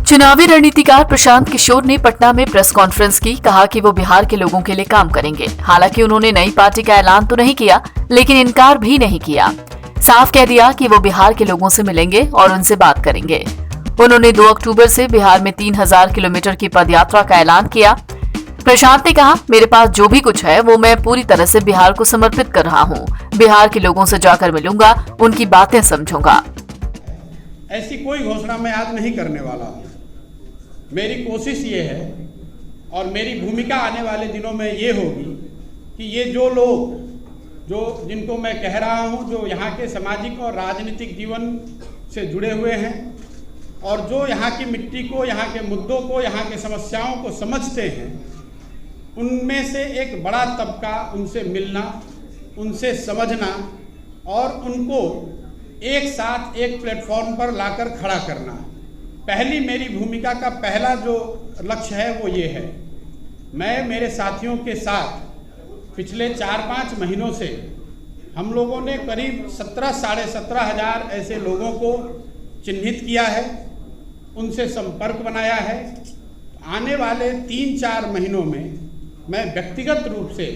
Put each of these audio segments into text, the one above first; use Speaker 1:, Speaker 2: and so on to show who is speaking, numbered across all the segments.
Speaker 1: चुनावी रणनीतिकार प्रशांत किशोर ने पटना में प्रेस कॉन्फ्रेंस की। कहा कि वो बिहार के लोगों के लिए काम करेंगे। हालांकि उन्होंने नई पार्टी का ऐलान तो नहीं किया, लेकिन इनकार भी नहीं किया। साफ कह दिया कि वो बिहार के लोगों से मिलेंगे और उनसे बात करेंगे। उन्होंने 2 अक्टूबर से बिहार में 3000 किलोमीटर की पदयात्रा का ऐलान किया। प्रशांत ने कहा, मेरे पास जो भी कुछ है वो मैं पूरी तरह से बिहार को समर्पित कर रहा हूँ। बिहार के लोगों से जाकर मिलूंगा, उनकी बातें समझूंगा।
Speaker 2: ऐसी कोई घोषणा मैं आज नहीं करने वाला हूँ। मेरी कोशिश ये है और मेरी भूमिका आने वाले दिनों में ये होगी कि ये जो लोग जिनको मैं कह रहा हूँ, जो यहाँ के सामाजिक और राजनीतिक जीवन से जुड़े हुए हैं और जो यहाँ की मिट्टी को, यहाँ के मुद्दों को, यहाँ के समस्याओं को समझते हैं, उनमें से एक बड़ा तबका उनसे मिलना, उनसे समझना और उनको एक साथ एक प्लेटफॉर्म पर लाकर खड़ा करना। पहली मेरी भूमिका का पहला जो लक्ष्य है वो ये है। मैं मेरे साथियों के साथ पिछले 4-5 महीनों से हम लोगों ने करीब 17,500 ऐसे लोगों को चिन्हित किया है, उनसे संपर्क बनाया है। आने वाले 3-4 महीनों में मैं व्यक्तिगत रूप से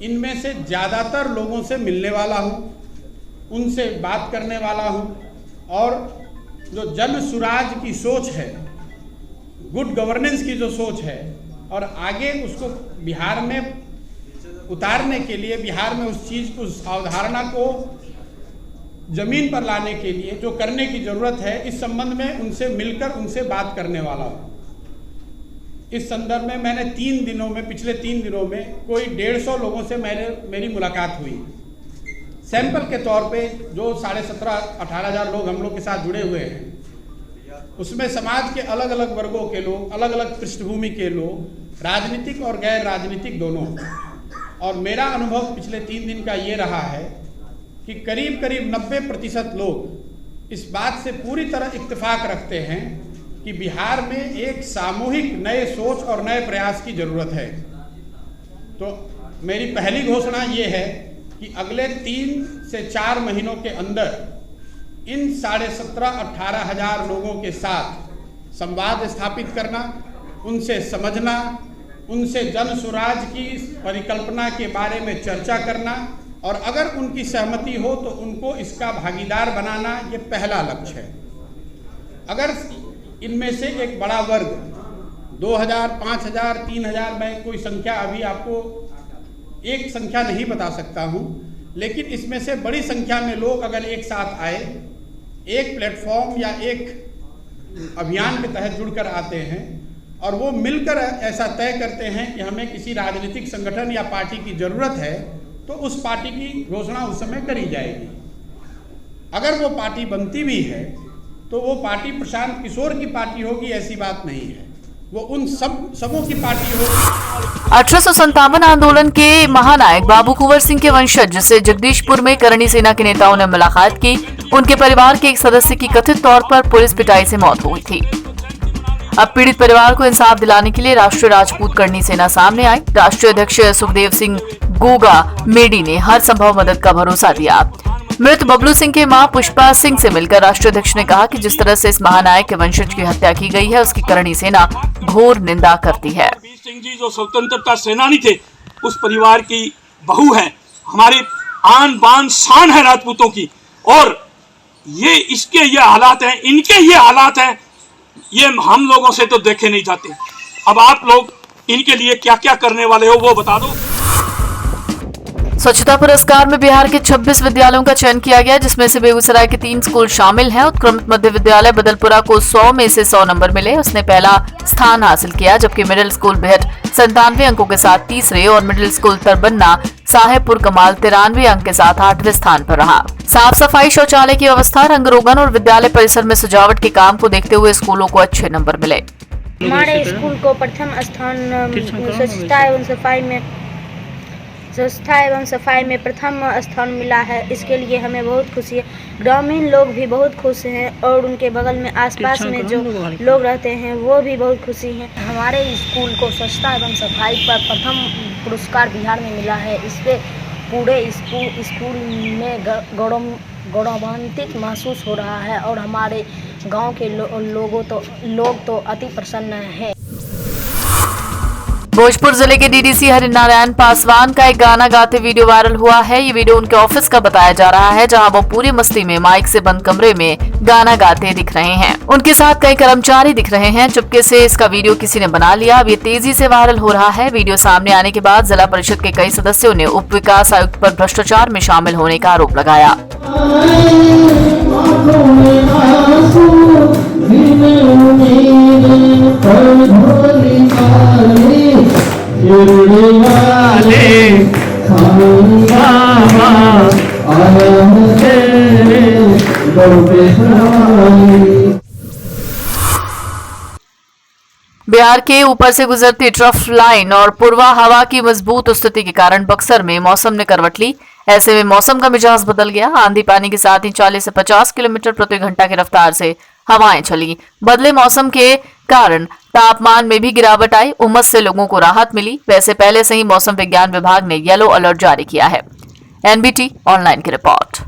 Speaker 2: इनमें से ज़्यादातर लोगों से मिलने वाला हूँ, उनसे बात करने वाला हूँ और जो जन सुराज की सोच है, गुड गवर्नेंस की जो सोच है और आगे उसको बिहार में उतारने के लिए, बिहार में उस चीज़ को, उस अवधारणा को जमीन पर लाने के लिए जो करने की ज़रूरत है, इस संबंध में उनसे मिलकर उनसे बात करने वाला हूँ। इस संदर्भ में मैंने पिछले 3 दिनों में कोई 150 लोगों से मेरी मुलाकात हुई। सैंपल के तौर पे जो 17,500-18,000 लोग हम लोग के साथ जुड़े हुए हैं, उसमें समाज के अलग अलग वर्गों के लोग, अलग अलग पृष्ठभूमि के लोग, राजनीतिक और गैर राजनीतिक दोनों। और मेरा अनुभव पिछले 3 दिन का ये रहा है कि करीब 90% लोग इस बात से पूरी तरह इत्तेफाक रखते हैं कि बिहार में एक सामूहिक नए सोच और नए प्रयास की ज़रूरत है। तो मेरी पहली घोषणा ये है कि अगले 3 से 4 महीनों के अंदर इन 17,500-18,000 लोगों के साथ संवाद स्थापित करना, उनसे समझना, उनसे जन सुराज की परिकल्पना के बारे में चर्चा करना और अगर उनकी सहमति हो तो उनको इसका भागीदार बनाना, ये पहला लक्ष्य है। अगर इनमें से एक बड़ा वर्ग 2,000, 5,000, 3,000, मैं कोई संख्या अभी आपको एक संख्या नहीं बता सकता हूँ, लेकिन इसमें से बड़ी संख्या में लोग अगर एक साथ आए, एक प्लेटफॉर्म या एक अभियान के तहत जुड़कर आते हैं और वो मिलकर ऐसा तय करते हैं कि हमें किसी राजनीतिक संगठन या पार्टी की ज़रूरत है, तो उस पार्टी की घोषणा उस समय करी जाएगी। अगर वो पार्टी बनती भी है तो वो पार्टी प्रशांत किशोर की पार्टी होगी, ऐसी बात नहीं है, वो उन सबों की पार्टी होगी।
Speaker 1: 1857 आंदोलन के महानायक बाबू कुंवर सिंह के वंशज जिसे जगदीशपुर में करणी सेना के नेताओं ने मुलाकात की, उनके परिवार के एक सदस्य की कथित तौर पर पुलिस पिटाई से मौत हो गई थी। अब पीड़ित परिवार को इंसाफ दिलाने के लिए राष्ट्रीय राजपूत करणी सेना सामने आई। राष्ट्रीय अध्यक्ष सुखदेव सिंह गोगा मेडी ने हर संभव मदद का भरोसा दिया। मृत बबलू सिंह के मां पुष्पा सिंह से मिलकर राष्ट्रीय अध्यक्ष ने कहा कि जिस तरह से इस महानायक के वंशज की हत्या की गई है, उसकी करणी सेना घोर निंदा करती है।
Speaker 3: सिंह जी जो स्वतंत्रता सेनानी थे, उस परिवार की बहू है, हमारी आन बान शान है राजपूतों की, और ये हालात हैं, इनके ये हालात हैं, ये हम लोगों से तो देखे नहीं जाते। अब आप लोग इनके लिए क्या क्या करने वाले हो वो बता दो।
Speaker 1: स्वच्छता पुरस्कार में बिहार के 26 विद्यालयों का चयन किया गया, जिसमें से बेगूसराय के 3 स्कूल शामिल हैं। उत्क्रमित मध्य विद्यालय बदलपुरा को 100 में से 100 नंबर मिले, उसने पहला स्थान हासिल किया, जबकि मिडिल स्कूल बेहट 97 अंकों के साथ तीसरे और मिडिल स्कूल तरबन्ना साहेबपुर कमाल 93 अंक के साथ 8वें स्थान पर रहा। साफ सफाई, शौचालय की व्यवस्था, रंग रोगन और विद्यालय परिसर में सजावट के काम को देखते हुए स्कूलों को अच्छे नंबर मिले।
Speaker 4: हमारे स्कूल को प्रथम स्थान स्वच्छता एवं सफाई में प्रथम स्थान मिला है। इसके लिए हमें बहुत खुशी है। ग्रामीण लोग भी बहुत खुश हैं और उनके बगल में आसपास में जो लोग रहते हैं वो भी बहुत खुशी हैं।
Speaker 5: हमारे स्कूल को स्वच्छता एवं सफाई पर प्रथम पुरस्कार बिहार में मिला है। इस पे पूरे स्कूल में गौरवान्वित महसूस हो रहा है और हमारे गांव के लोग तो अति प्रसन्न हैं।
Speaker 1: भोजपुर जिले के डीडीसी हरिनारायण पासवान का एक गाना गाते वीडियो वायरल हुआ है। ये वीडियो उनके ऑफिस का बताया जा रहा है, जहां वो पूरी मस्ती में माइक से बंद कमरे में गाना गाते दिख रहे हैं। उनके साथ कई कर्मचारी दिख रहे हैं। चुपके से इसका वीडियो किसी ने बना लिया। अब ये तेजी से वायरल हो रहा है। वीडियो सामने आने के बाद जिला परिषद के कई सदस्यों ने उप विकास आयुक्त पर भ्रष्टाचार में शामिल होने का आरोप लगाया। बिहार के ऊपर से गुजरती ट्रफ लाइन और पूर्वा हवा की मजबूत स्थिति के कारण बक्सर में मौसम ने करवट ली। ऐसे में मौसम का मिजाज बदल गया। आंधी पानी के साथ ही 40 से 50 किलोमीटर प्रति घंटा की रफ्तार से हवाएं चली। बदले मौसम के कारण तापमान में भी गिरावट आई। उमस से लोगों को राहत मिली। वैसे पहले से ही मौसम विज्ञान विभाग ने येलो अलर्ट जारी किया है। एनबीटी ऑनलाइन की रिपोर्ट।